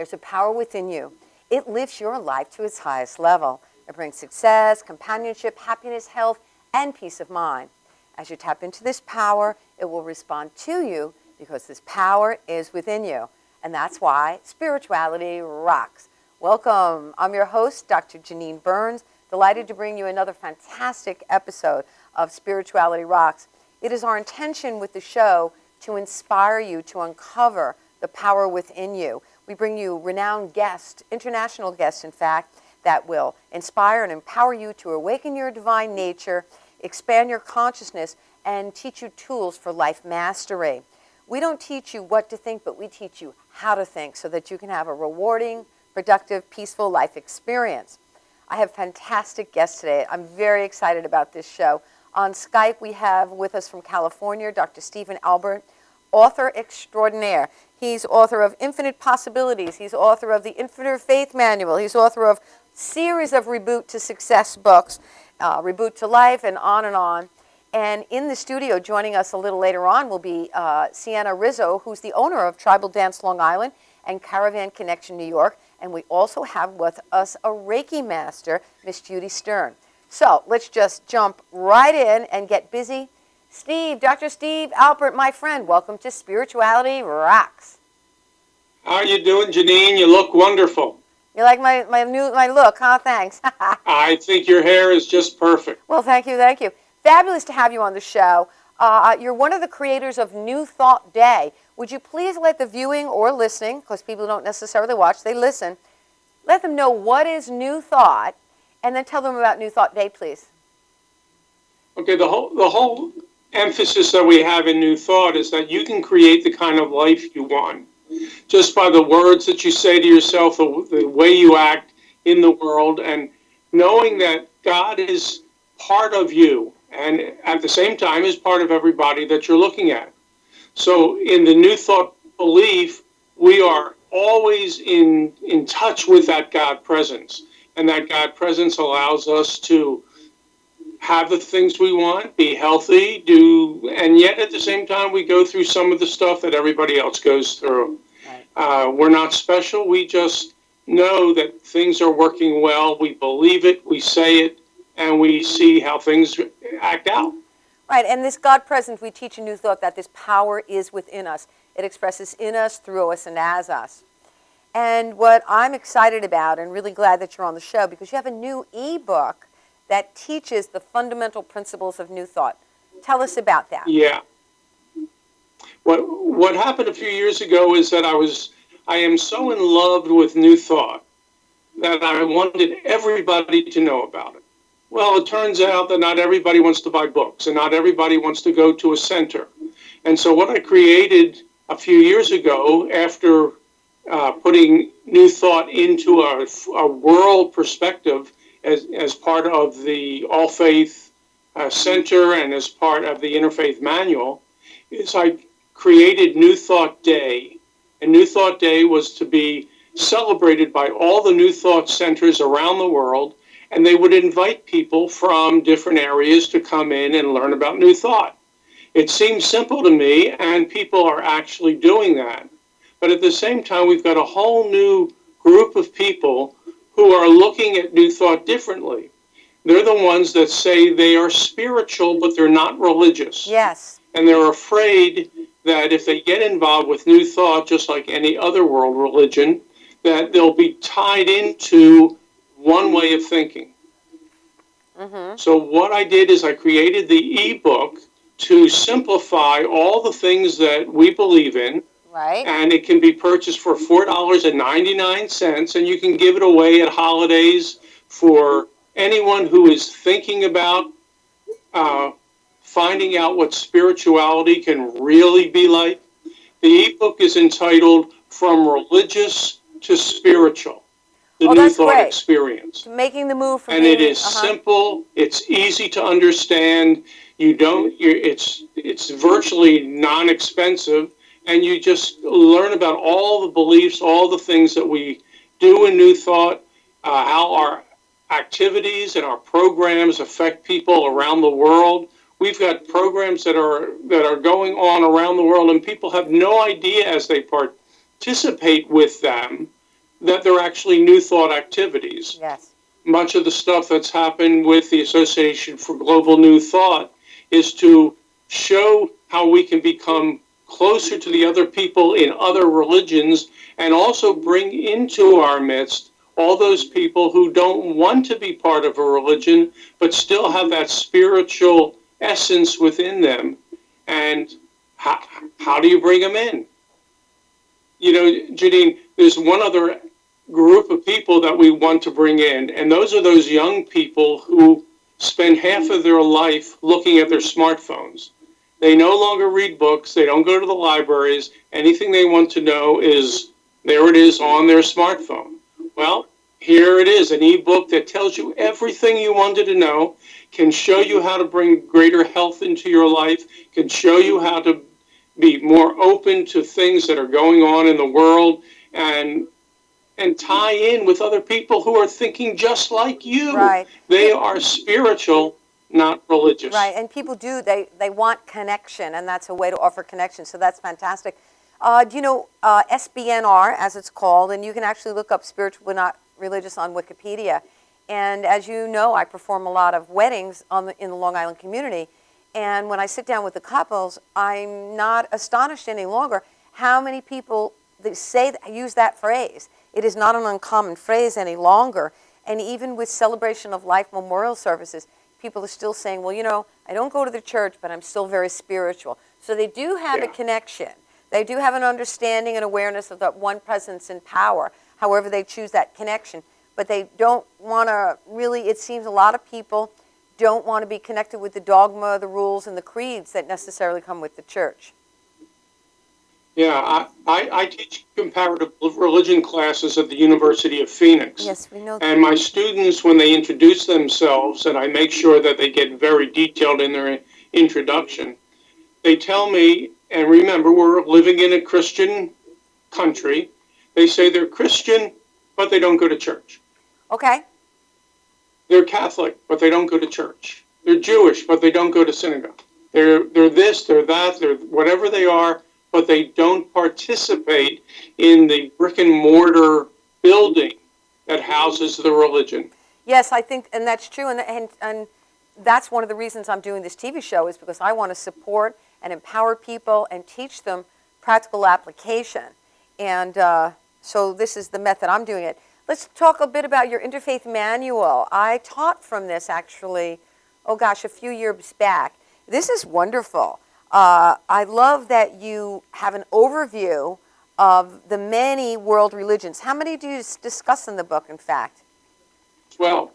There's a power within you. It lifts your life to its highest level. It brings success, companionship, happiness, health, and peace of mind. As you tap into this power, it will respond to you because this power is within you. And that's why spirituality rocks. Welcome. I'm your host, Dr. Janine Burns. Delighted to bring you another fantastic episode of Spirituality Rocks. It is our intention with the show to inspire you to uncover the power within you. We bring you renowned guests, international guests in fact, that will inspire and empower you to awaken your divine nature, expand your consciousness, and teach you tools for life mastery. We don't teach you what to think, but we teach you how to think so that you can have a rewarding, productive, peaceful life experience. I have fantastic guests today. I'm very excited about this show. On Skype, we have with us from California, Dr. Stephen Albert, author extraordinaire. He's author of Infinite Possibilities. He's author of the Infinite Faith Manual. He's author of series of Reboot to Success books, Reboot to Life, and on and on. And in the studio, joining us a little later on, will be Sienna Rizzo, who's the owner of Tribal Dance Long Island and Caravan Connection New York. And we also have with us a Reiki master, Miss Judy Stern. So let's just jump right in and get busy. Steve, Dr. Steve Albert, my friend, welcome to Spirituality Rocks. How are you doing, Janine? You look wonderful. You like my look, huh? Thanks. I think your hair is just perfect. Well, thank you, thank you. Fabulous to have you on the show. You're one of the creators of New Thought Day. Would you please let the viewing or listening, because people don't necessarily watch, they listen, let them know what is New Thought, and then tell them about New Thought Day, please. Okay, the whole emphasis that we have in New Thought is that you can create the kind of life you want just by the words that you say to yourself, the way you act in the world, and knowing that God is part of you and at the same time is part of everybody that you're looking at. So in the New Thought belief, we are always in touch with that God presence. And that God presence allows us to have the things we want, be healthy, and yet at the same time, we go through some of the stuff that everybody else goes through. Right. We're not special. We just know that things are working well. We believe it, we say it, and we see how things act out. Right, and this God presence, we teach in New Thought that this power is within us. It expresses in us, through us, and as us. And what I'm excited about, and really glad that you're on the show, because you have a new ebook that teaches the fundamental principles of New Thought. Tell us about that. Yeah. What happened a few years ago is that I am so in love with New Thought that I wanted everybody to know about it. Well, it turns out that not everybody wants to buy books, and not everybody wants to go to a center. And so what I created a few years ago, after putting New Thought into a world perspective as part of the All Faith Center and as part of the Interfaith Manual, is I created New Thought Day. And New Thought Day was to be celebrated by all the New Thought centers around the world, and they would invite people from different areas to come in and learn about New Thought. It seems simple to me, and people are actually doing that. But at the same time, we've got a whole new group of people who are looking at New Thought differently. They're the ones that say they are spiritual, but they're not religious. Yes. And they're afraid that if they get involved with New Thought, just like any other world religion, that they'll be tied into one way of thinking. Mm-hmm. So what I did is I created the ebook to simplify all the things that we believe in. Right. And it can be purchased for $4.99, and you can give it away at holidays for anyone who is thinking about finding out what spirituality can really be like. The ebook is entitled From Religious to Spiritual. The New Thought Experience. Making the move from and it is simple, it's easy to understand, it's virtually non-expensive, and you just learn about all the beliefs, all the things that we do in New Thought, how our activities and our programs affect people around the world. We've got programs that are going on around the world, and people have no idea as they participate with them that they're actually New Thought activities. Yes. Much of the stuff that's happened with the Association for Global New Thought is to show how we can become closer to the other people in other religions, and also bring into our midst all those people who don't want to be part of a religion but still have that spiritual essence within them. And how do you bring them in? You know, Janine, there's one other group of people that we want to bring in, and those are those young people who spend half of their life looking at their smartphones. They no longer read books. They don't go to the libraries. Anything they want to know is, there it is on their smartphone. Well, here it is, an ebook that tells you everything you wanted to know, can show you how to bring greater health into your life, can show you how to be more open to things that are going on in the world, and tie in with other people who are thinking just like you. Right. They are spiritual, not religious. Right, and people do, they want connection, and that's a way to offer connection, so that's fantastic. Do you know SBNR, as it's called, and you can actually look up spiritual but not religious on Wikipedia. And as you know, I perform a lot of weddings in the Long Island community, and when I sit down with the couples, I'm not astonished any longer how many people use that phrase. It is not an uncommon phrase any longer, and even with Celebration of Life memorial services, people are still saying, well, you know, I don't go to the church, but I'm still very spiritual. So they do have a connection. They do have an understanding and awareness of that one presence and power, however they choose that connection. But they don't want to really, it seems a lot of people don't want to be connected with the dogma, the rules, and the creeds that necessarily come with the church. Yeah, I teach comparative religion classes at the University of Phoenix. Yes, we know that. And my students, when they introduce themselves, and I make sure that they get very detailed in their introduction, they tell me, and remember, we're living in a Christian country, they say they're Christian, but they don't go to church. Okay. They're Catholic, but they don't go to church. They're Jewish, but they don't go to synagogue. They're this, they're that, they're whatever they are, but they don't participate in the brick and mortar building that houses the religion. Yes, I think, and that's true, and that's one of the reasons I'm doing this TV show, is because I want to support and empower people and teach them practical application. And so this is the method I'm doing it. Let's talk a bit about your Interfaith Manual. I taught from this actually, a few years back. This is wonderful. I love that you have an overview of the many world religions. How many do you discuss in the book, in fact? 12.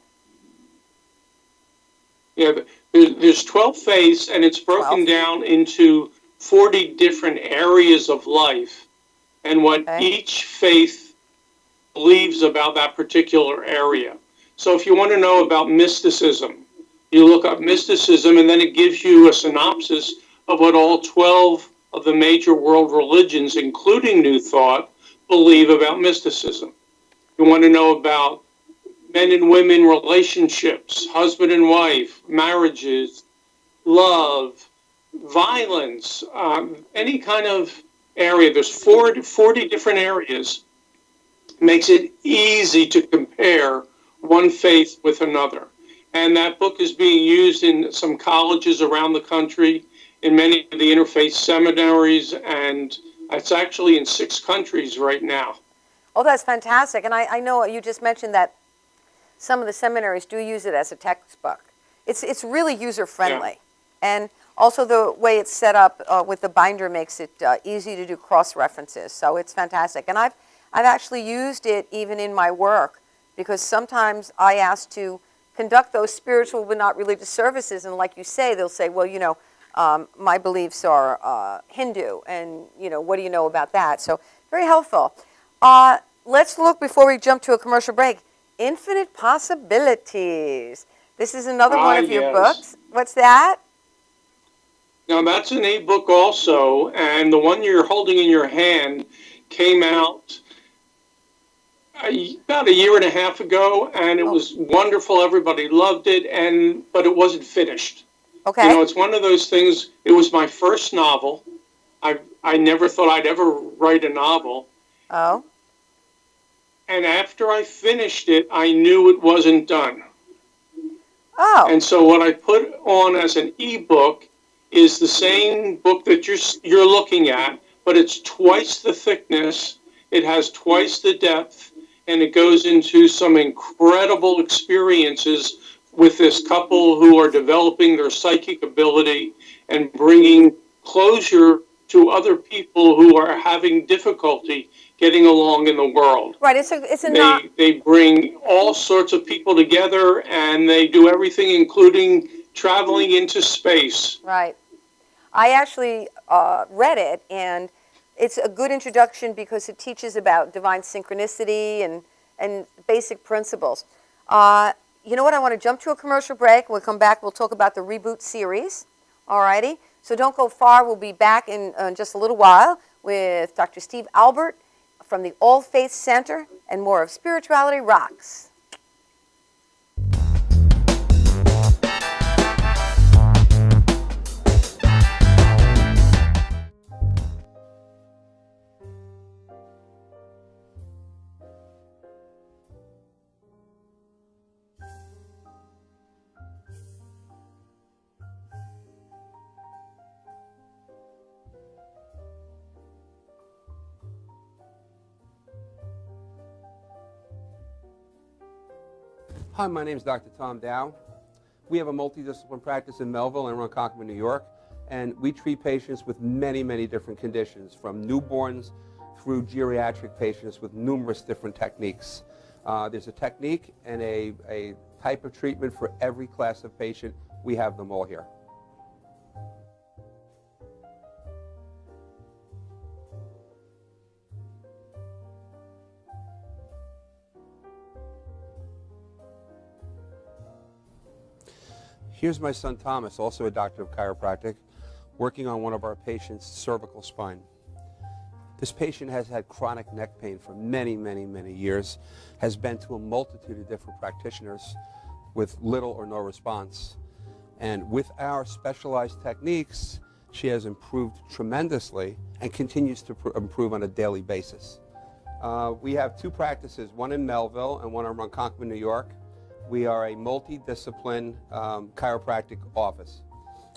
Yeah, there's 12 faiths, and it's broken 12. down into 40 different areas of life, and what each faith believes about that particular area. So if you want to know about mysticism, you look up mysticism, and then it gives you a synopsis of what all 12 of the major world religions, including New Thought, believe about mysticism. You want to know about men and women relationships, husband and wife, marriages, love, violence, any kind of area. There's 40 different areas. Makes it easy to compare one faith with another. And that book is being used in some colleges around the country, in many of the interfaith seminaries, and it's actually in 6 countries right now. Oh, that's fantastic. And I know you just mentioned that some of the seminaries do use it as a textbook. It's really user-friendly. Yeah. And also the way it's set up with the binder makes it easy to do cross-references. So it's fantastic. And I've actually used it even in my work, because sometimes I ask to conduct those spiritual but not religious services, and like you say, they'll say, well, you know, my beliefs are Hindu, and, you know, what do you know about that? So very helpful. Let's look, before we jump to a commercial break, Infinite Possibilities. This is another one of your books. What's that? Now, that's an e-book also, and the one you're holding in your hand came out about a year and a half ago, and it was wonderful. Everybody loved it, but it wasn't finished. Okay. You know, it's one of those things. It was my first novel. I never thought I'd ever write a novel. Oh. And after I finished it, I knew it wasn't done. Oh, And so what I put on as an ebook is the same book that you're looking at, but it's twice the thickness, it has twice the depth, and it goes into some incredible experiences with this couple who are developing their psychic ability and bringing closure to other people who are having difficulty getting along in the world. right. It's a not. They bring all sorts of people together, and they do everything, including traveling into space. Right. I actually read it, and it's a good introduction because it teaches about divine synchronicity and basic principles. You know what? I want to jump to a commercial break. When we come back, we'll talk about the Reboot series. All righty? So don't go far. We'll be back in just a little while with Dr. Steve Albert from the All Faith Center and more of Spirituality Rocks. Hi, my name is Dr. Tom Dow. We have a multidiscipline practice in Melville and Ronkonkoma, New York, and we treat patients with many, many different conditions, from newborns through geriatric patients with numerous different techniques. There's a technique and a type of treatment for every class of patient. We have them all here. Here's my son Thomas, also a doctor of chiropractic, working on one of our patients' cervical spine. This patient has had chronic neck pain for many, many, many years, has been to a multitude of different practitioners with little or no response. And with our specialized techniques, she has improved tremendously and continues to improve on a daily basis. We have two practices, one in Melville and one in Ronkonkoma, New York. We are a multidiscipline chiropractic office.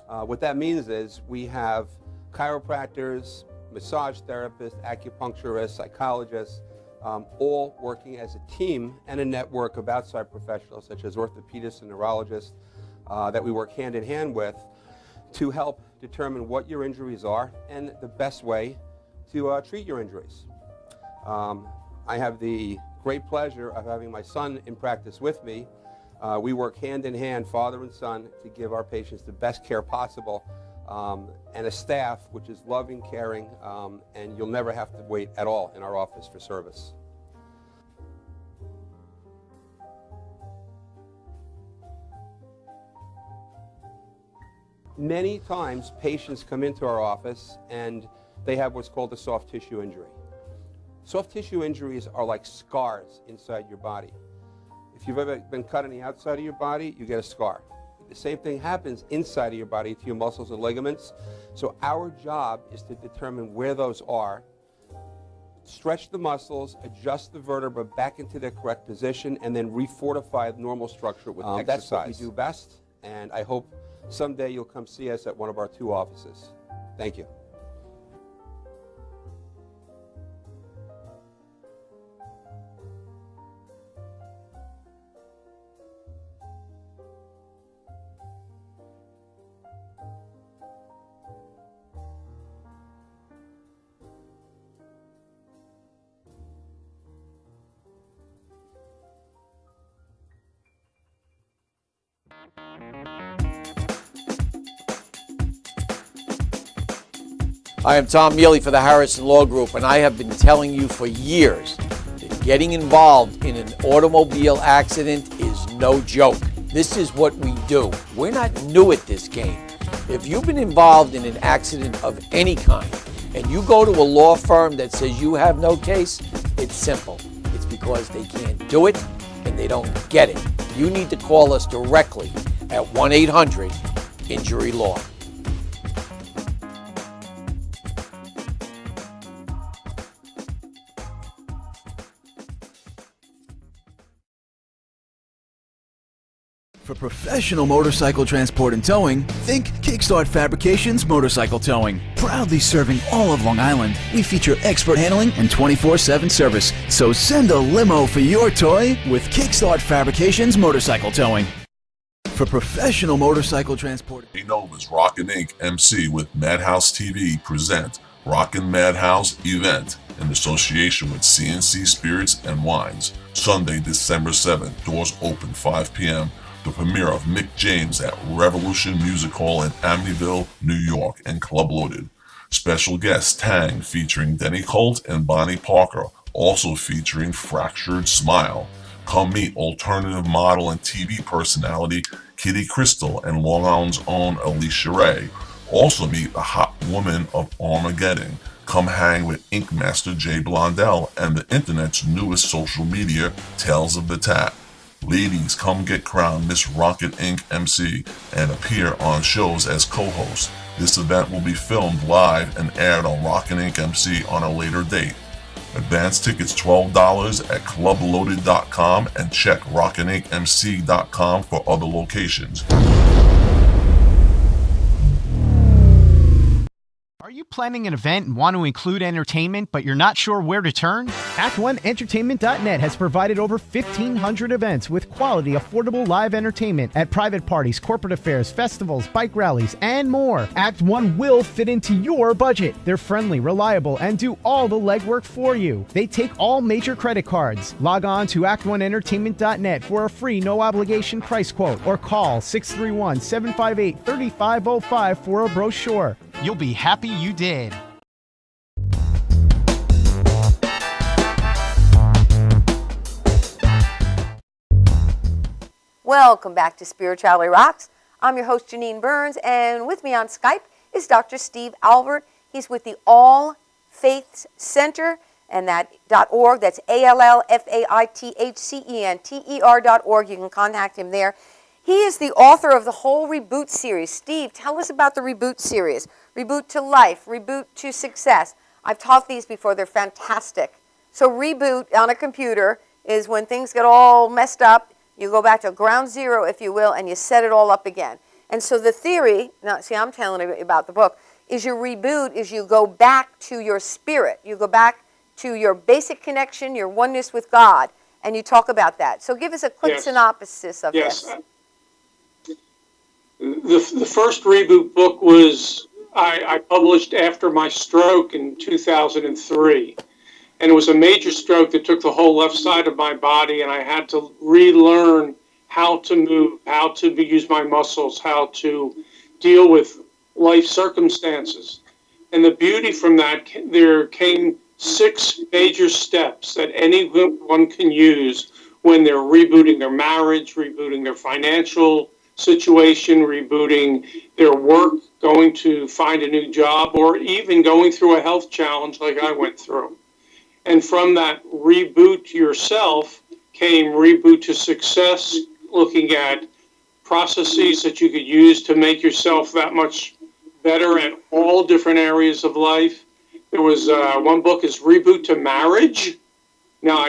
What that means is we have chiropractors, massage therapists, acupuncturists, psychologists, all working as a team and a network of outside professionals such as orthopedists and neurologists that we work hand in hand with to help determine what your injuries are and the best way to treat your injuries. I have the great pleasure of having my son in practice with me. We work hand in hand, father and son, to give our patients the best care possible, and a staff which is loving, caring, and you'll never have to wait at all in our office for service. Many times patients come into our office and they have what's called a soft tissue injury. Soft tissue injuries are like scars inside your body. If you've ever been cut on the outside of your body, you get a scar. The same thing happens inside of your body to your muscles and ligaments. So our job is to determine where those are, stretch the muscles, adjust the vertebra back into their correct position, and then refortify the normal structure with exercise. That's what we do best, and I hope someday you'll come see us at one of our two offices. Thank you. I am Tom Mealy for the Harrison Law Group, and I have been telling you for years that getting involved in an automobile accident is no joke. This is what we do. We're not new at this game. If you've been involved in an accident of any kind, and you go to a law firm that says you have no case, it's simple. It's because they can't do it and they don't get it. You need to call us directly at 1-800-INJURY-LAW. For professional motorcycle transport and towing, think Kickstart Fabrications Motorcycle Towing. Proudly serving all of Long Island, we feature expert handling and 24/7 service. So send a limo for your toy with Kickstart Fabrications Motorcycle Towing. For professional motorcycle transport. Nova's Rockin' Inc. MC with Madhouse TV present Rockin' Madhouse event in association with CNC Spirits and Wines. Sunday, December 7th. Doors open 5 p.m. The premiere of Mick James at Revolution Music Hall in Amityville, New York, and Club Loaded. Special guest Tang featuring Denny Colt and Bonnie Parker, also featuring Fractured Smile. Come meet alternative model and TV personality Kitty Crystal and Long Island's own Alicia Ray. Also meet the hot woman of Armageddon. Come hang with Ink Master Jay Blondell and the internet's newest social media, Tales of the Tap. Ladies, come get crowned Miss Rocket Inc. MC and appear on shows as co-host. This event will be filmed live and aired on Rockin' Inc. MC on a later date. Advance tickets $12 at clubloaded.com and check rockinincmc.com for other locations. Are you planning an event and want to include entertainment, but you're not sure where to turn? Act1Entertainment.net has provided over 1,500 events with quality, affordable live entertainment at private parties, corporate affairs, festivals, bike rallies, and more. Act 1 will fit into your budget. They're friendly, reliable, and do all the legwork for you. They take all major credit cards. Log on to Act1Entertainment.net for a free, no-obligation price quote or call 631-758-3505 for a brochure. You'll be happy you did. Welcome back to Spirituality Rocks. I'm your host, Janine Burns, and with me on Skype is Dr. Steve Albert. He's with the All Faiths Center, and that .org. That's ALLFAITHCENTER.org. You can contact him there. He is the author of the whole Reboot series. Steve, tell us about the Reboot series. Reboot to Life, Reboot to Success. I've taught these before. They're fantastic. So reboot on a computer is when things get all messed up. You go back to ground zero, if you will, and you set it all up again. And so the theory, now see, I'm telling you about the book, is your reboot is you go back to your spirit. You go back to your basic connection, your oneness with God, and you talk about that. So give us a quick synopsis of this. The first Reboot book was I published after my stroke in 2003. And it was a major stroke that took the whole left side of my body, and I had to relearn how to move, how to use my muscles, how to deal with life circumstances. And the beauty from that, there came 6 major steps that anyone can use when they're rebooting their marriage, rebooting their financial situation, rebooting their work, going to find a new job, or even going through a health challenge like I went through. And from that reboot yourself came Reboot to Success, looking at processes that you could use to make yourself that much better in all different areas of life. There was one book is Reboot to Marriage. Now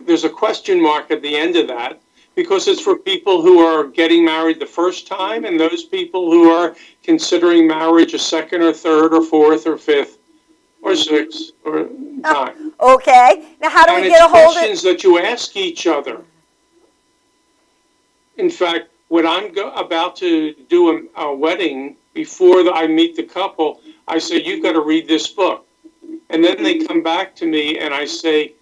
there's a question mark at the end of that, because it's for people who are getting married the first time and those people who are considering marriage a second or third or fourth or fifth or sixth or time. Okay. Now, how do we get a hold of questions that you ask each other. In fact, when I'm about to do a wedding, before I meet the couple, I say, you've got to read this book. And then they come back to me and I say,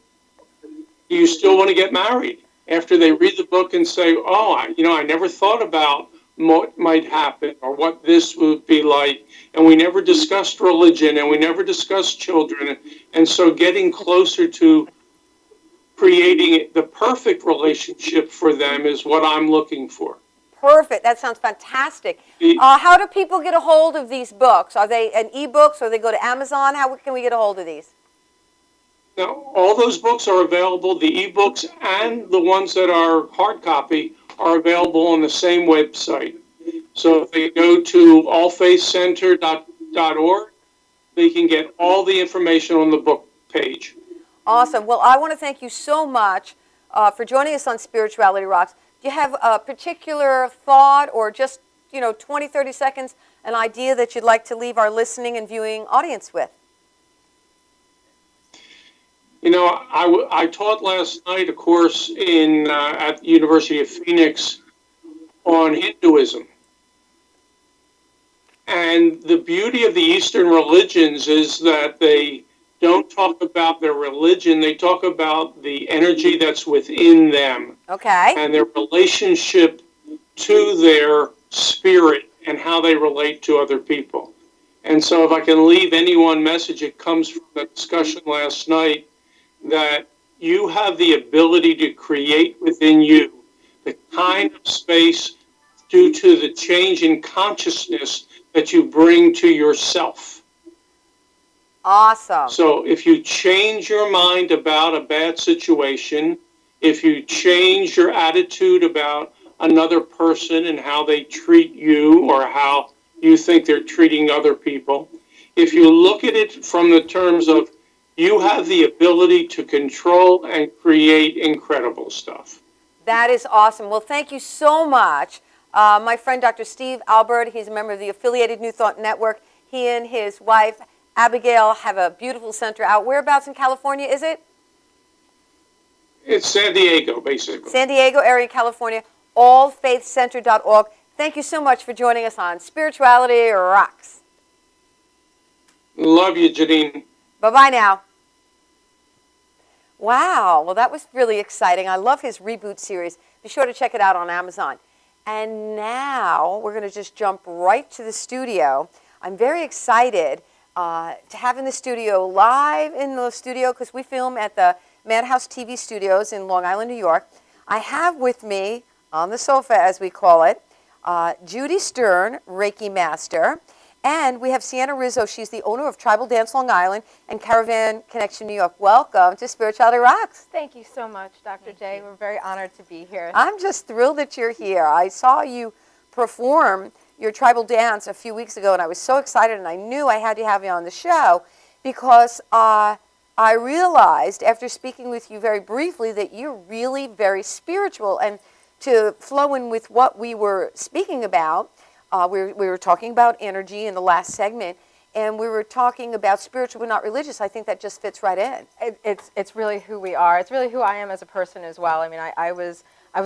do you still want to get married? After they read the book and say, I never thought about what might happen or what this would be like. And we never discussed religion and we never discussed children. And so getting closer to creating the perfect relationship for them is what I'm looking for. Perfect. That sounds fantastic. How do people get a hold of these books? Are they an e-books or they go to Amazon? How can we get a hold of these? Now, all those books are available. The e-books and the ones that are hard copy are available on the same website. So if they go to allfaithcenter.org, they can get all the information on the book page. Awesome. Well, I want to thank you so much for joining us on Spirituality Rocks. Do you have a particular thought or just, 20, 30 seconds, an idea that you'd like to leave our listening and viewing audience with? I taught last night a course at the University of Phoenix on Hinduism. And the beauty of the Eastern religions is that they don't talk about their religion, they talk about the energy that's within them. Okay. And their relationship to their spirit and how they relate to other people. And so if I can leave any one message, it comes from the discussion last night, that you have the ability to create within you the kind of space due to the change in consciousness that you bring to yourself. Awesome. So if you change your mind about a bad situation, if you change your attitude about another person and how they treat you or how you think they're treating other people, if you look at it from the terms of you have the ability to control and create incredible stuff. That is awesome. Well, thank you so much. My friend, Dr. Steve Albert, he's a member of the affiliated New Thought Network. He and his wife, Abigail, have a beautiful center out. Whereabouts in California is it? It's San Diego, basically. San Diego area, California, allfaithcenter.org. Thank you so much for joining us on Spirituality Rocks. Love you, Janine. Bye-bye now. Wow, well, that was really exciting. I love his reboot series. Be sure to check it out on Amazon. And now we're going to just jump right to the studio. I'm very excited to have in the studio, live in the studio, because we film at the Madhouse TV studios in Long Island, New York. I have with me, on the sofa as we call it, Judy Stern, Reiki Master. And we have Sienna Rizzo. She's the owner of Tribal Dance Long Island and Caravan Connection New York. Welcome to Spirituality Rocks. Thank you so much, Dr. J. We're very honored to be here. I'm just thrilled that you're here. I saw you perform your tribal dance a few weeks ago, and I was so excited, and I knew I had to have you on the show because I realized after speaking with you very briefly that you're really very spiritual. And to flow in with what we were speaking about, we were talking about energy in the last segment, and we were talking about spiritual but not religious. I think that just fits right in. It's really who we are. It's really who I am as a person as well. I mean, I was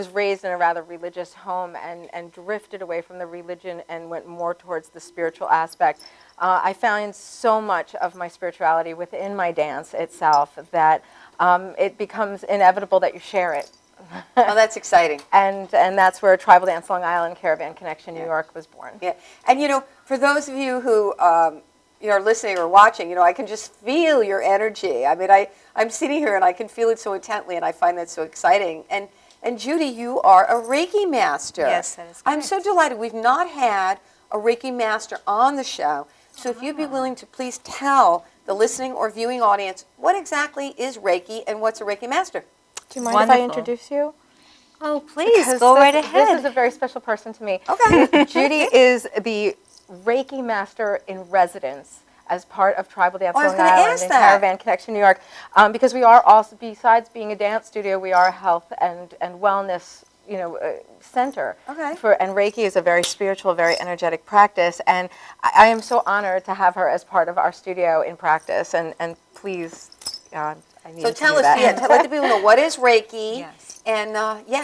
raised in a rather religious home and drifted away from the religion and went more towards the spiritual aspect. I found so much of my spirituality within my dance itself that it becomes inevitable that you share it. Oh, that's exciting. And that's where Tribal Dance Long Island Caravan Connection New York was born. Yeah, and for those of you who are listening or watching, I can just feel your energy. I mean, I'm sitting here and I can feel it so intently, and I find that so exciting. And Judy, you are a Reiki master. Yes, that is correct. I'm so delighted. We've not had a Reiki master on the show, so if you'd be willing to please tell the listening or viewing audience what exactly is Reiki and what's a Reiki master. Do you mind if I Wonderful. introduce you? Oh, please, Because go right This ahead. is a very special person to me. Okay. Judy is the Reiki master in residence as part of Tribal Dance Oh, I was Long gonna Island ask and that. Caravan Connection New York, because we are also, besides being a dance studio, we are a health and wellness center. Okay. And Reiki is a very spiritual, very energetic practice, and I am so honored to have her as part of our studio in practice. And please, I need So to tell do us, that. let the people know what is Reiki, Yes. and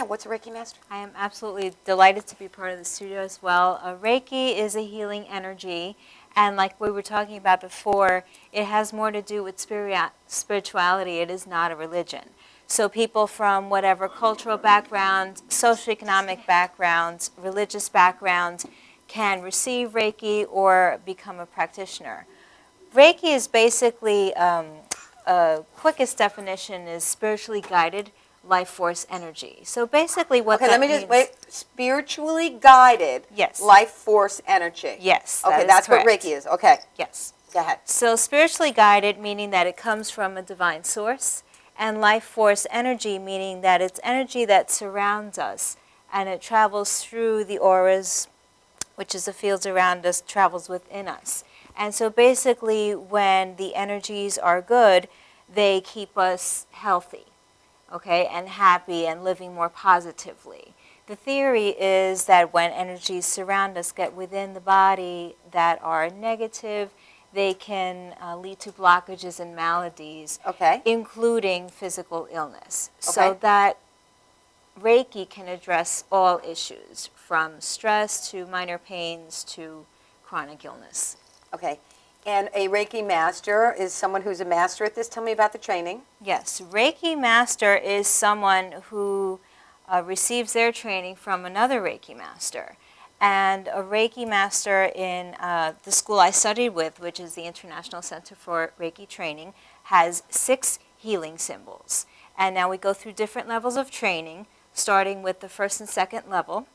what's a Reiki master? I am absolutely delighted to be part of the studio as well. Reiki is a healing energy, and like we were talking about before, it has more to do with spirituality. It is not a religion. So people from whatever cultural background, socioeconomic backgrounds, religious backgrounds can receive Reiki or become a practitioner. Reiki is basically, quickest definition is spiritually guided life force energy. So basically what Okay, that let me just means, wait. Spiritually guided Yes. life force energy. Yes, that Okay, is that's correct. what Reiki is. Okay, Yes. go ahead. So spiritually guided, meaning that it comes from a divine source, and life force energy, meaning that it's energy that surrounds us, and it travels through the auras, which is the fields around us, travels within us. And so basically when the energies are good, they keep us healthy, okay, and happy and living more positively. The theory is that when energies surround us get within the body that are negative, they can lead to blockages and maladies, Okay. including physical illness. So Okay. that Reiki can address all issues, from stress to minor pains to chronic illness. Okay. And a Reiki master is someone who's a master at this. Tell me about the training. Yes, Reiki master is someone who receives their training from another Reiki master. And a Reiki master in the school I studied with, which is the International Center for Reiki Training, has 6 healing symbols. And now we go through different levels of training, starting with the first and second level,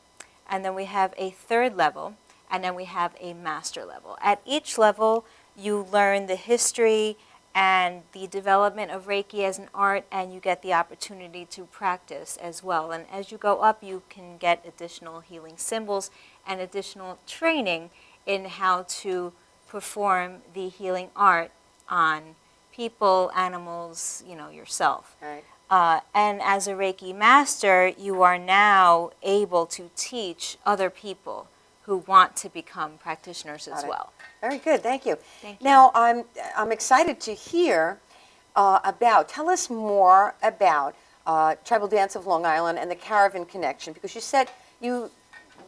and then we have a third level, and then we have a master level. At each level, you learn the history and the development of Reiki as an art, and you get the opportunity to practice as well. And as you go up, you can get additional healing symbols and additional training in how to perform the healing art on people, animals, yourself. Right. And as a Reiki master, you are now able to teach other people who want to become practitioners as Got it. well. Very good. Thank you. Thank you. Now, I'm excited to hear tell us more about Tribal Dance of Long Island and the Caravan Connection, because you said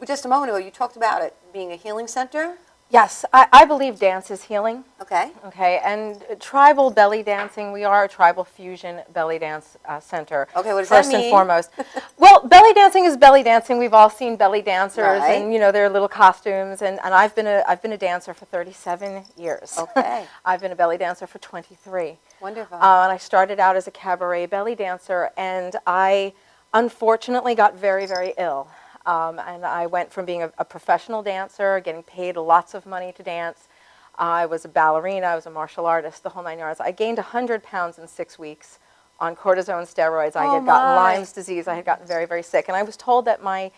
just a moment ago, you talked about it being a healing center. Yes, I believe dance is healing. Okay. Okay, and tribal belly dancing, we are a tribal fusion belly dance center. Okay, what does first that mean? and foremost. Well, belly dancing is belly dancing. We've all seen belly dancers, Right. and their little costumes. And I've been a dancer for 37 years. Okay. I've been a belly dancer for 23. Wonderful. And I started out as a cabaret belly dancer, and I unfortunately got very, very ill. And I went from being a professional dancer, getting paid lots of money to dance. I was a ballerina, I was a martial artist, the whole 9 yards. I gained 100 pounds in 6 weeks on cortisone steroids. I had gotten my. Lyme's disease. I had gotten very, very sick. And I was told that my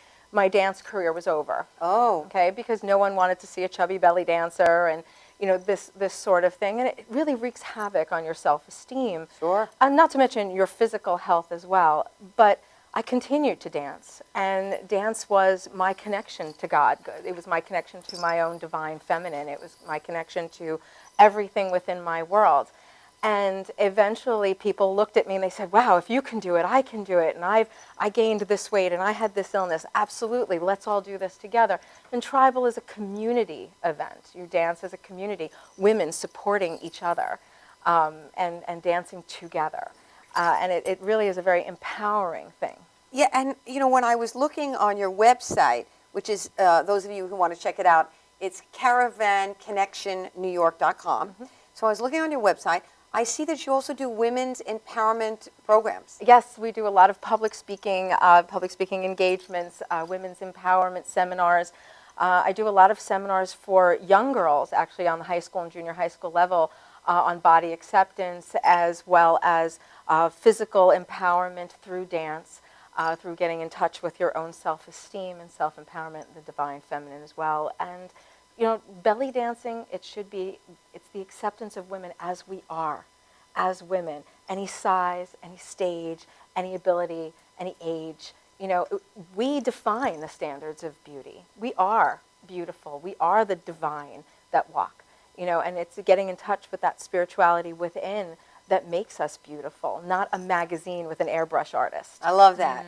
dance career was over. Oh. Okay, because no one wanted to see a chubby belly dancer and, this sort of thing. And it really wreaks havoc on your self-esteem. Sure. And not to mention your physical health as well. But I continued to dance, and dance was my connection to God. It was my connection to my own divine feminine. It was my connection to everything within my world. And eventually people looked at me and they said, wow, if you can do it, I can do it. And I gained this weight and I had this illness. Absolutely, let's all do this together. And tribal is a community event. You dance as a community, women supporting each other and dancing together. And it really is a very empowering thing. Yeah, and when I was looking on your website, which is those of you who want to check it out, it's caravaconnectionnewyork.com. So I was looking on your website. I see that you also do women's empowerment programs. Yes, we do a lot of public speaking engagements, women's empowerment seminars. I do a lot of seminars for young girls, actually on the high school and junior high school level, on body acceptance, as well as physical empowerment through dance, through getting in touch with your own self-esteem and self-empowerment, the divine feminine as well. And, belly dancing, it's the acceptance of women as we are, as women. Any size, any stage, any ability, any age. We define the standards of beauty. We are beautiful. We are the divine that walk. And it's getting in touch with that spirituality within that makes us beautiful, not a magazine with an airbrush artist. I love that.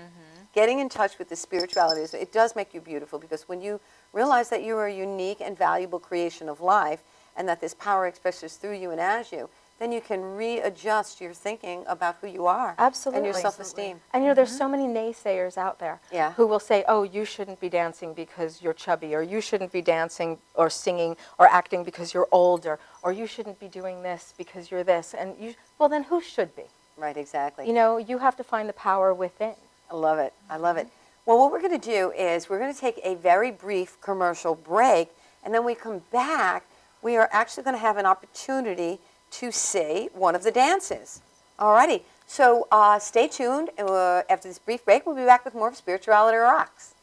Getting in touch with the spirituality, it does make you beautiful, because when you realize that you are a unique and valuable creation of life and that this power expresses through you and as you, then you can readjust your thinking about who you are. Absolutely. And your self-esteem. And there's so many naysayers out there Yeah. who will say, oh, you shouldn't be dancing because you're chubby, or you shouldn't be dancing or singing or acting because you're older, or you shouldn't be doing this because you're this. And well, then who should be? Right, exactly. You have to find the power within. I love it. I love it. Well, what we're going to do is we're going to take a very brief commercial break, and then we come back. We are actually going to have an opportunity to see one of the dances. Alrighty. So stay tuned. After this brief break, we'll be back with more of Spirituality Rocks.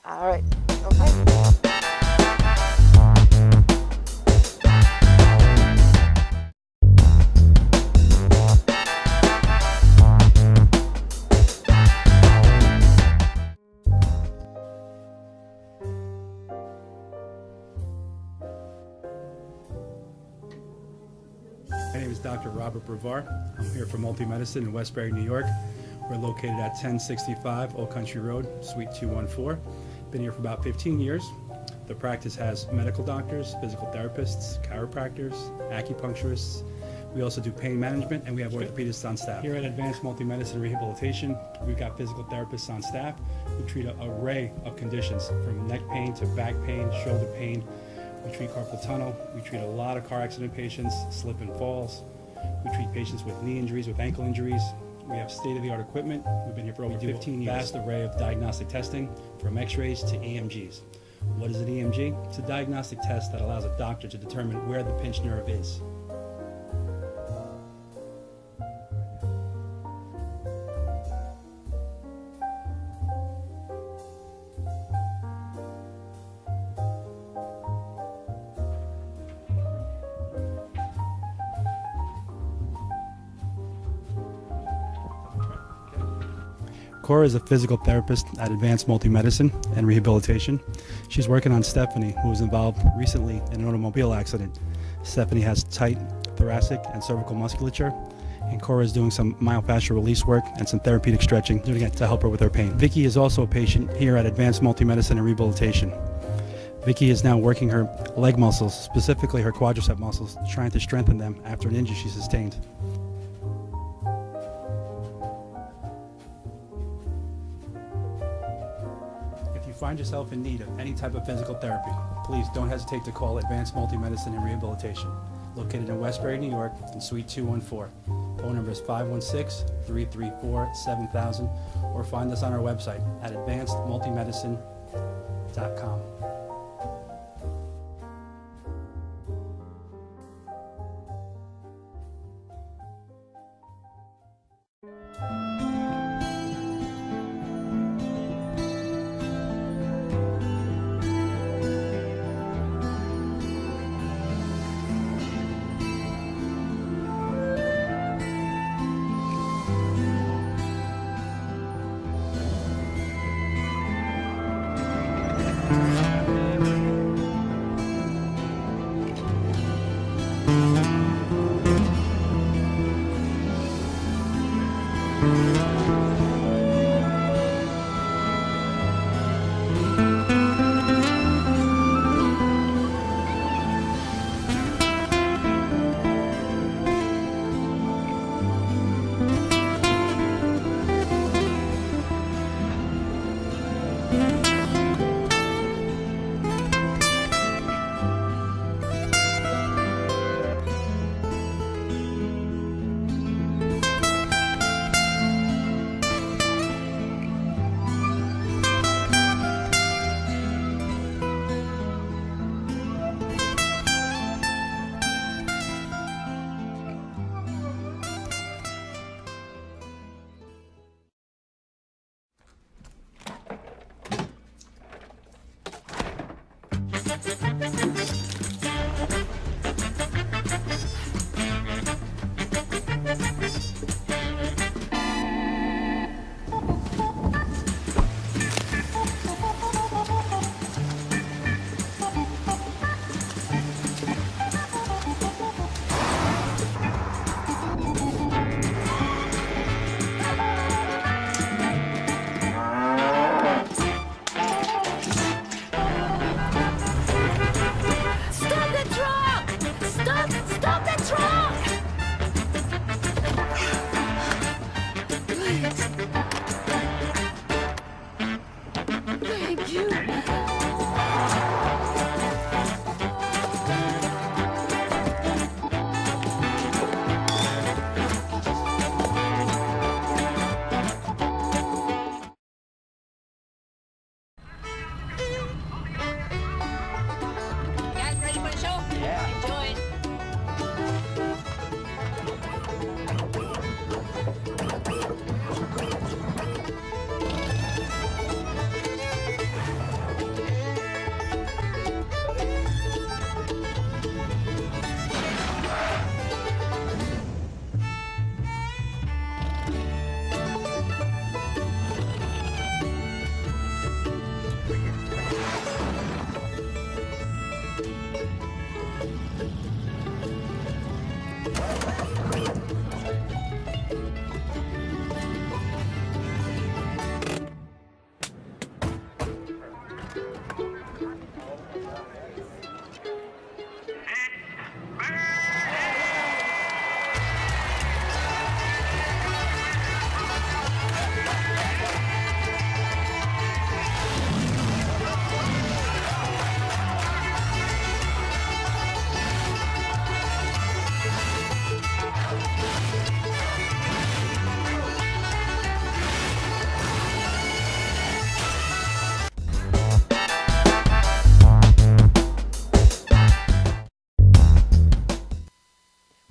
All right. Okay. My name is Dr. Robert Brevard. I'm here for Multi-Medicine in Westbury, New York. We're located at 1065 Old Country Road, Suite 214. Been here for about 15 years. The practice has medical doctors, physical therapists, chiropractors, acupuncturists. We also do pain management, and we have orthopedists on staff. Here at Advanced Multi-Medicine Rehabilitation, we've got physical therapists on staff who treat an array of conditions, from neck pain to back pain, shoulder pain. We treat carpal tunnel. We treat a lot of car accident patients, slip and falls. We treat patients with knee injuries, with ankle injuries. We have state-of-the-art equipment. We've been here for over 15 years. Vast array of diagnostic testing, from x-rays to EMGs. What is an EMG? It's a diagnostic test that allows a doctor to determine where the pinched nerve is. Cora is a physical therapist at Advanced Multi-Medicine and Rehabilitation. She's working on Stephanie, who was involved recently in an automobile accident. Stephanie has tight thoracic and cervical musculature, and Cora is doing some myofascial release work and some therapeutic stretching, doing it to help her with her pain. Vicky is also a patient here at Advanced Multi-Medicine and Rehabilitation. Vicky is now working her leg muscles, specifically her quadricep muscles, trying to strengthen them after an injury she sustained. If you find yourself in need of any type of physical therapy, please don't hesitate to call Advanced Multi-Medicine and Rehabilitation, located in Westbury, New York, in Suite 214. Phone number is 516-334-7000, or find us on our website at advancedmultimedicine.com.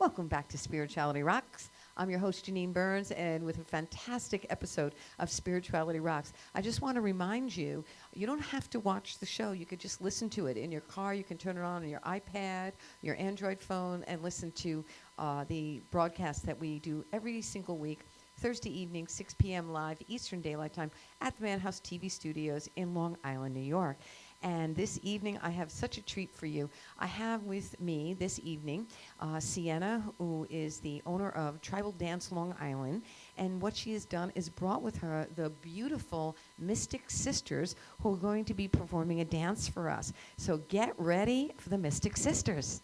Welcome back to Spirituality Rocks. I'm your host, Janine Burns, and with a fantastic episode of Spirituality Rocks. I just want to remind you, you don't have to watch the show. You could just listen to it in your car. You can turn it on your iPad, your Android phone, and listen to the broadcast that we do every single week, Thursday evening, 6 p.m. live Eastern Daylight Time at the Madhouse TV studios in Long Island, New York. And this evening, I have such a treat for you. I have with me this evening Sienna, who is the owner of Tribal Dance Long Island. And what she has done is brought with her the beautiful Mystic Sisters, who are going to be performing a dance for us. So get ready for the Mystic Sisters.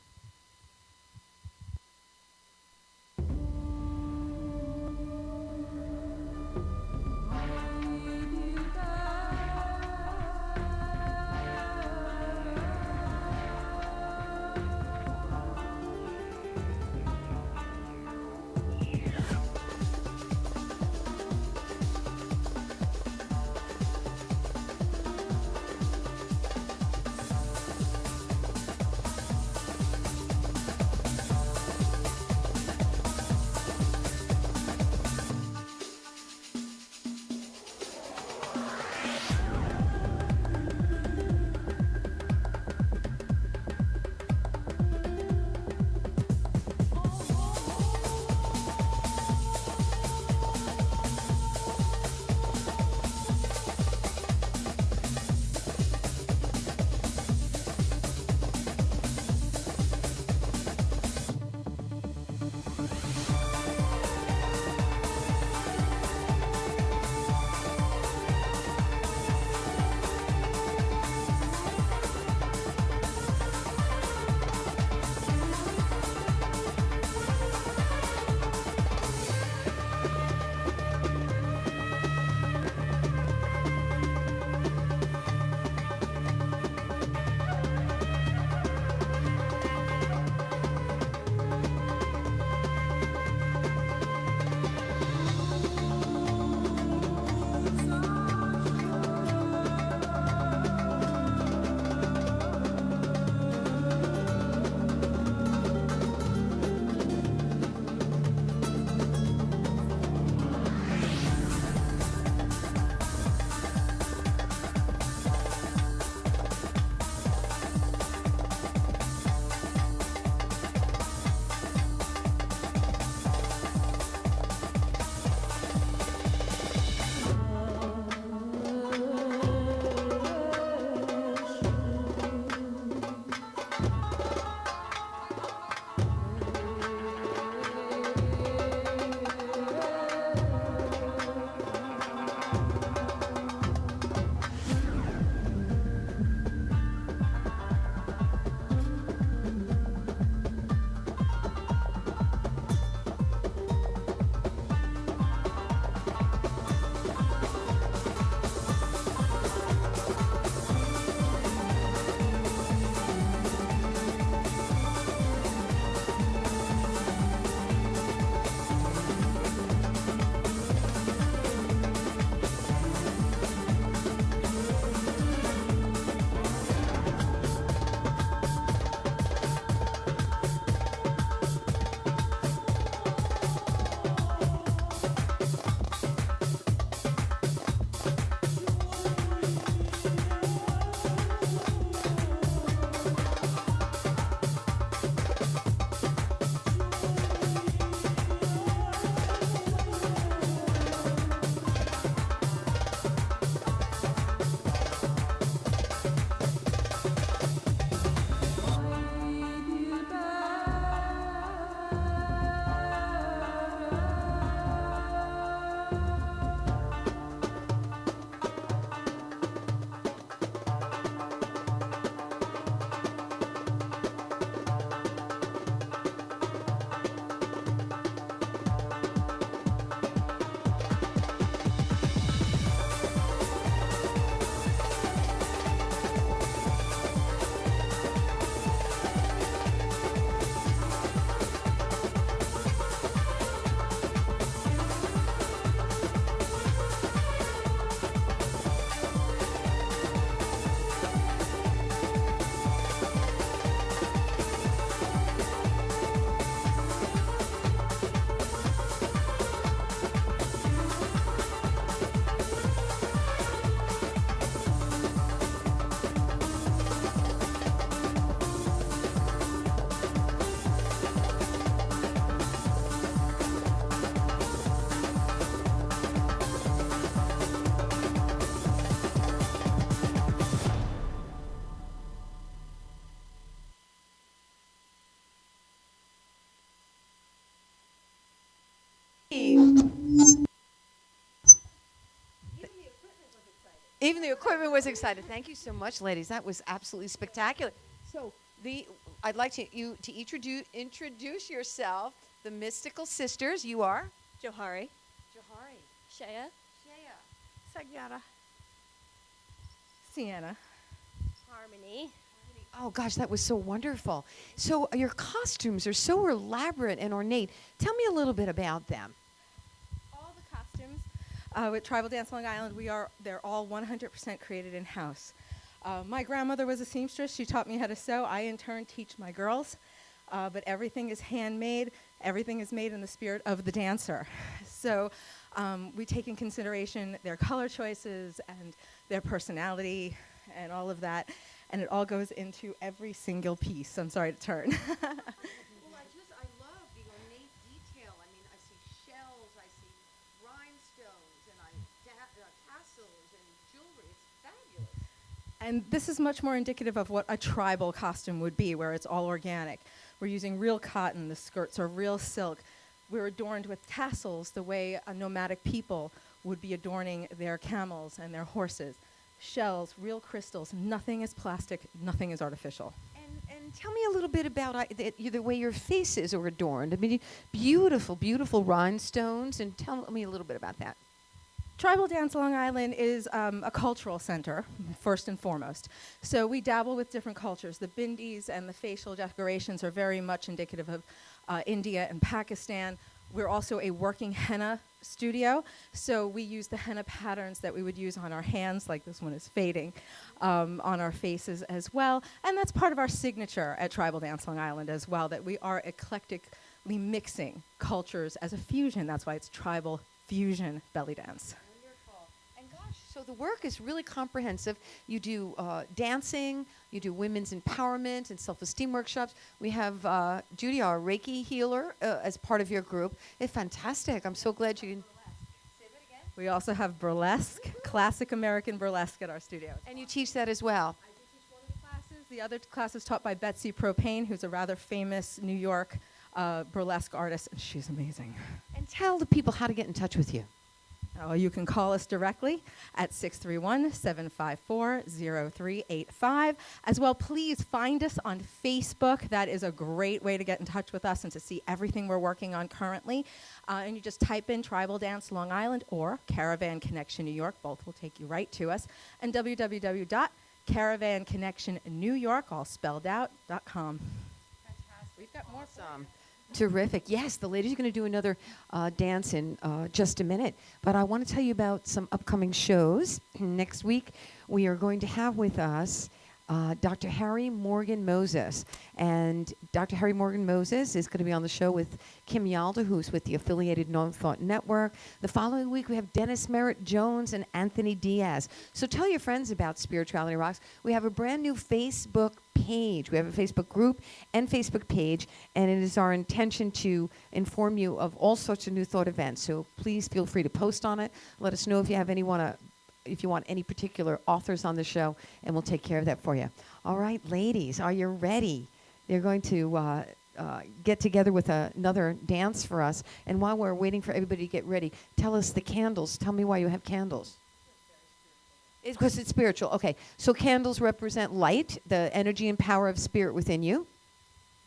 Even the equipment was excited. Thank you so much, ladies. That was absolutely spectacular. So I'd like you to introduce yourself. The Mystical Sisters. You are Johari. Johari, Shea. Shea, Sagyara. Sienna. Harmony. Oh gosh, that was so wonderful. So your costumes are so elaborate and ornate. Tell me a little bit about them. All the costumes with Tribal Dance Long Island, they're all 100% created in-house. My grandmother was a seamstress. She taught me how to sew. I, in turn, teach my girls. But everything is handmade. Everything is made in the spirit of the dancer. So we take in consideration their color choices and their personality and all of that. And it all goes into every single piece. I'm sorry to turn. Well, I love the ornate detail. I mean, I see shells, I see rhinestones, and tassels and jewelry. It's fabulous. And this is much more indicative of what a tribal costume would be, where it's all organic. We're using real cotton. The skirts are real silk. We're adorned with tassels the way a nomadic people would be adorning their camels and their horses. Shells, real crystals. Nothing is plastic. Nothing is artificial. And tell me a little bit about the way your faces are adorned. I mean, beautiful, beautiful rhinestones. And tell me a little bit about that. Tribal Dance Long Island is a cultural center, first and foremost. So we dabble with different cultures. The bindis and the facial decorations are very much indicative of India and Pakistan. We're also a working henna studio, so we use the henna patterns that we would use on our hands, like this one is fading, on our faces as well. And that's part of our signature at Tribal Dance Long Island as well, that we are eclectically mixing cultures as a fusion. That's why it's tribal fusion belly dance. And gosh, so the work is really comprehensive. You do dancing, you do women's empowerment and self-esteem workshops. We have Judy, our Reiki healer, as part of your group. It's fantastic. I'm so glad you can. We also have burlesque, classic American burlesque at our studio. And you teach that as well. I do teach one of the classes. The other class is taught by Betsy Propane, who's a rather famous New York burlesque artist, and she's amazing. And tell the people how to get in touch with you. You can call us directly at 631-754-0385. As well, please find us on Facebook. That is a great way to get in touch with us and to see everything we're working on currently. And you just type in Tribal Dance Long Island or Caravan Connection New York. Both will take you right to us. And www.caravanConnectionNewYork, all spelled out, .com. Fantastic. We've got more. Awesome. Terrific. Yes, the ladies are going to do another dance in just a minute. But I want to tell you about some upcoming shows. Next week, we are going to have with us Dr. Harry Morgan Moses. And Dr. Harry Morgan Moses is going to be on the show with Kim Yalda, who's with the affiliated No Thought Network. The following week, we have Dennis Merritt Jones and Anthony Diaz. So tell your friends about Spirituality Rocks. We have a brand new Facebook page. We have a Facebook group and Facebook page, and it is our intention to inform you of all sorts of New Thought events. So please feel free to post on it. Let us know if you have if you want any particular authors on the show, and we'll take care of that for you. All right, ladies, are you ready? They're going to get together with another dance for us. And while we're waiting for everybody to get ready, tell us the candles. Tell me why you have candles. It's because it's spiritual. Okay, so candles represent light, the energy and power of spirit within you.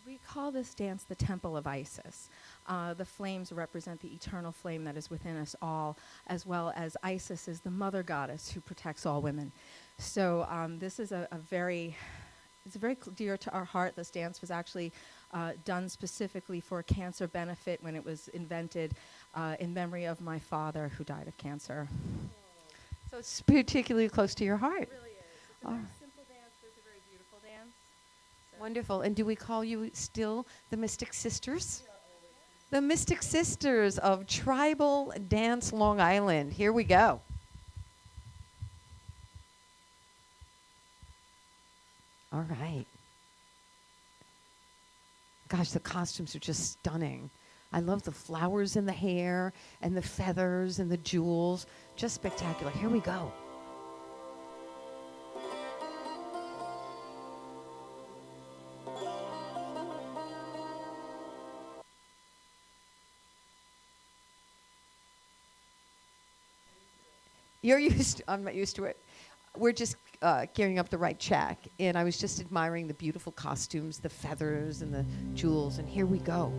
We call this dance the Temple of Isis. The flames represent the eternal flame that is within us all, as well as Isis is the mother goddess who protects all women. So this is it's very dear to our heart. This dance was actually done specifically for a cancer benefit when it was invented in memory of my father who died of cancer. So it's particularly close to your heart. It really is. It's a very simple dance, but it's a very beautiful dance. So Wonderful. And do we call you still the Mystic Sisters? The Mystic Sisters of Tribal Dance Long Island. Here we go. All right. Gosh, the costumes are just stunning. I love the flowers in the hair and the feathers and the jewels. Just spectacular. Here we go. You're used to, I'm not used to it. we're just gearing up the right check, and I was just admiring the beautiful costumes, the feathers and the jewels, and here we go.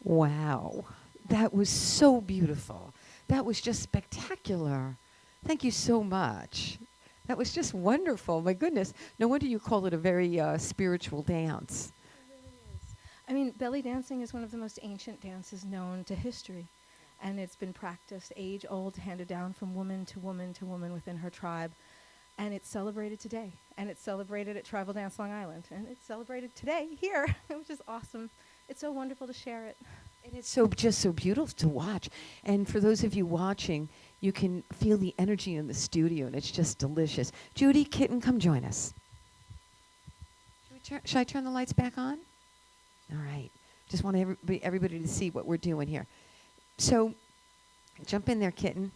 Wow, that was so beautiful. That was just spectacular. Thank you so much. That was just wonderful. My goodness. No wonder you call it a very spiritual dance. I mean, belly dancing is one of the most ancient dances known to history. And it's been practiced age old, handed down from woman to woman to woman within her tribe. And it's celebrated today. And it's celebrated at Tribal Dance Long Island. And it's celebrated today here, which is awesome. It's so wonderful to share it. And it's just so beautiful to watch. And for those of you watching, you can feel the energy in the studio, and it's just delicious. Judy, Kitten, come join us. Should I turn the lights back on? All right. Just want everybody to see what we're doing here. So, jump in there, Kitten.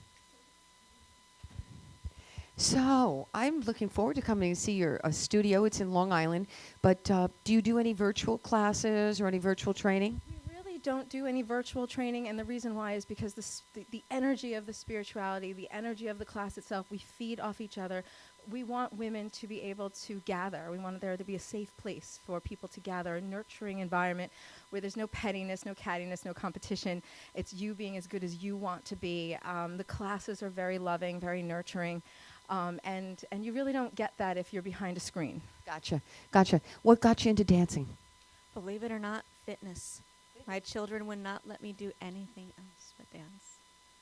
So, I'm looking forward to coming and see your studio. It's in Long Island. But do you do any virtual classes or any virtual training? We really don't do any virtual training, and the reason why is because the energy of the spirituality, the energy of the class itself, we feed off each other. We want women to be able to gather. We want there to be a safe place for people to gather, a nurturing environment where there's no pettiness, no cattiness, no competition. It's you being as good as you want to be. The classes are very loving, very nurturing, and you really don't get that if you're behind a screen. Gotcha. What got you into dancing? Believe it or not, fitness. My children would not let me do anything else but dance.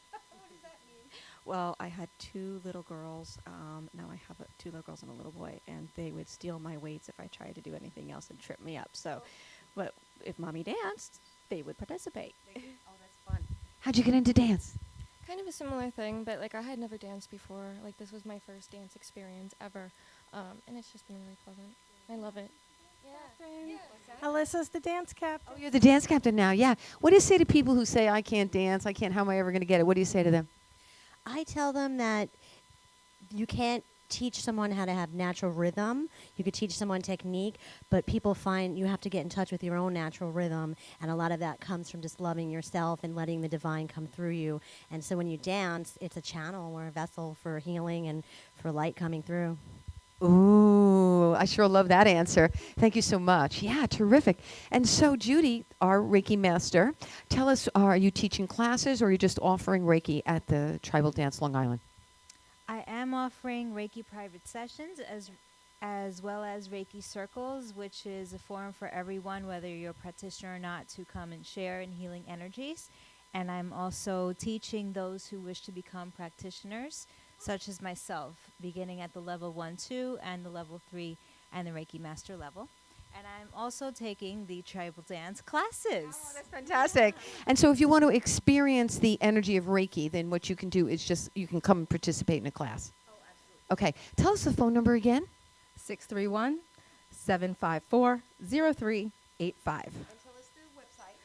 What does that mean? Well, I had 2 little girls. Now I have 2 little girls and a little boy, and they would steal my weights if I tried to do anything else and trip me up. So, but if mommy danced, they would participate. Oh, that's fun. How'd you get into dance? Kind of a similar thing, but like I had never danced before. Like this was my first dance experience ever, and it's just been really pleasant. I love it. Alyssa's the dance captain. Oh, you're the dance captain now, yeah. What do you say to people who say, I can't dance, how am I ever going to get it? What do you say to them? I tell them that you can't teach someone how to have natural rhythm. You could teach someone technique, but people find you have to get in touch with your own natural rhythm, and a lot of that comes from just loving yourself and letting the divine come through you. And so when you dance, it's a channel or a vessel for healing and for light coming through. Ooh, I sure love that answer. Thank you so much. Yeah, terrific. And so, Judy, our Reiki master, tell us, are you teaching classes or are you just offering Reiki at the Tribal Dance Long Island? I am offering Reiki private sessions as well as Reiki circles, which is a forum for everyone, whether you're a practitioner or not, to come and share in healing energies. And I'm also teaching those who wish to become practitioners, such as myself, beginning at the level 1, 2, and the level 3, and the Reiki master level. And I'm also taking the tribal dance classes. Oh, that's fantastic. And so if you want to experience the energy of Reiki, then what you can do is just, you can come and participate in a class. Oh, absolutely. Okay. Tell us the phone number again. 631-754-0385. And tell us the website.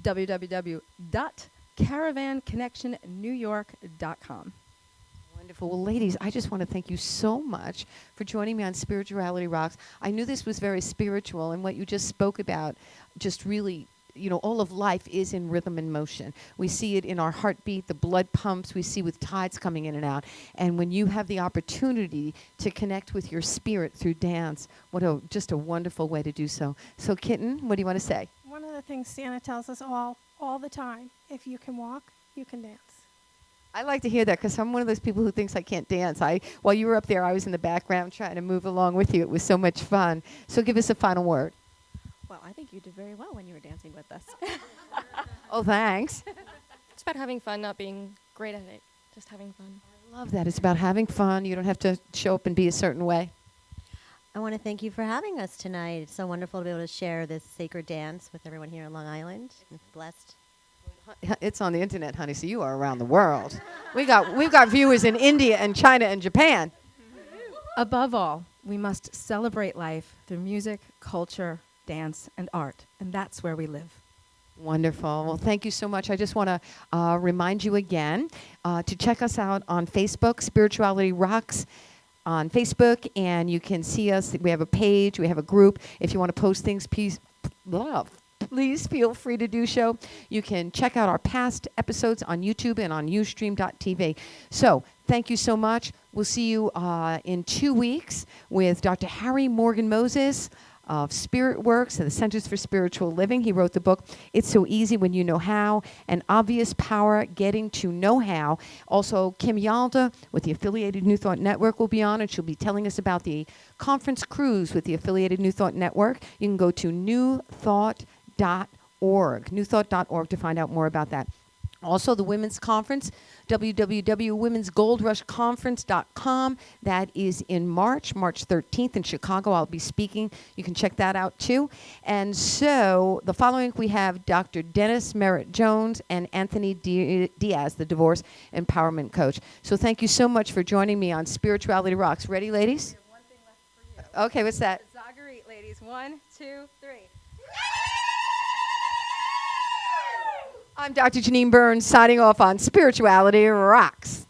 www.caravanconnectionnewyork.com. Wonderful. Well, ladies, I just want to thank you so much for joining me on Spirituality Rocks. I knew this was very spiritual, and what you just spoke about just really, all of life is in rhythm and motion. We see it in our heartbeat, the blood pumps, we see with tides coming in and out. And when you have the opportunity to connect with your spirit through dance, just a wonderful way to do so. So, Kitten, what do you want to say? One of the things Santa tells us all the time, if you can walk, you can dance. I like to hear that because I'm one of those people who thinks I can't dance. While you were up there, I was in the background trying to move along with you. It was so much fun. So give us a final word. Well, I think you did very well when you were dancing with us. Oh, thanks. It's about having fun, not being great at it. Just having fun. I love that. It's about having fun. You don't have to show up and be a certain way. I want to thank you for having us tonight. It's so wonderful to be able to share this sacred dance with everyone here in Long Island. I'm blessed. It's on the internet, honey, so you are around the world. We've got viewers in India and China and Japan. Above all, we must celebrate life through music, culture, dance, and art. And that's where we live. Wonderful. Well, thank you so much. I just want to remind you again to check us out on Facebook, Spirituality Rocks on Facebook, and you can see us. We have a page. We have a group. If you want to post things, please feel free to do so. You can check out our past episodes on YouTube and on Ustream.tv. So thank you so much. We'll see you in 2 weeks with Dr. Harry Morgan Moses of Spirit Works and the Centers for Spiritual Living. He wrote the book, It's So Easy When You Know How, and Obvious Power, Getting to Know How. Also, Kim Yalda with the Affiliated New Thought Network will be on, and she'll be telling us about the conference cruise with the Affiliated New Thought Network. You can go to newthought.org to find out more about that. Also, the Women's Conference, www.womensgoldrushconference.com. That is in March 13th in Chicago. I'll be speaking. You can check that out too. And so the following week we have Dr. Dennis Merritt Jones and Anthony Diaz, the divorce empowerment coach. So thank you so much for joining me on Spirituality Rocks. Ready, ladies? One thing left for you. Okay, what's that? Zagarite, ladies. 1, 2, 3. I'm Dr. Janine Burns signing off on Spirituality Rocks.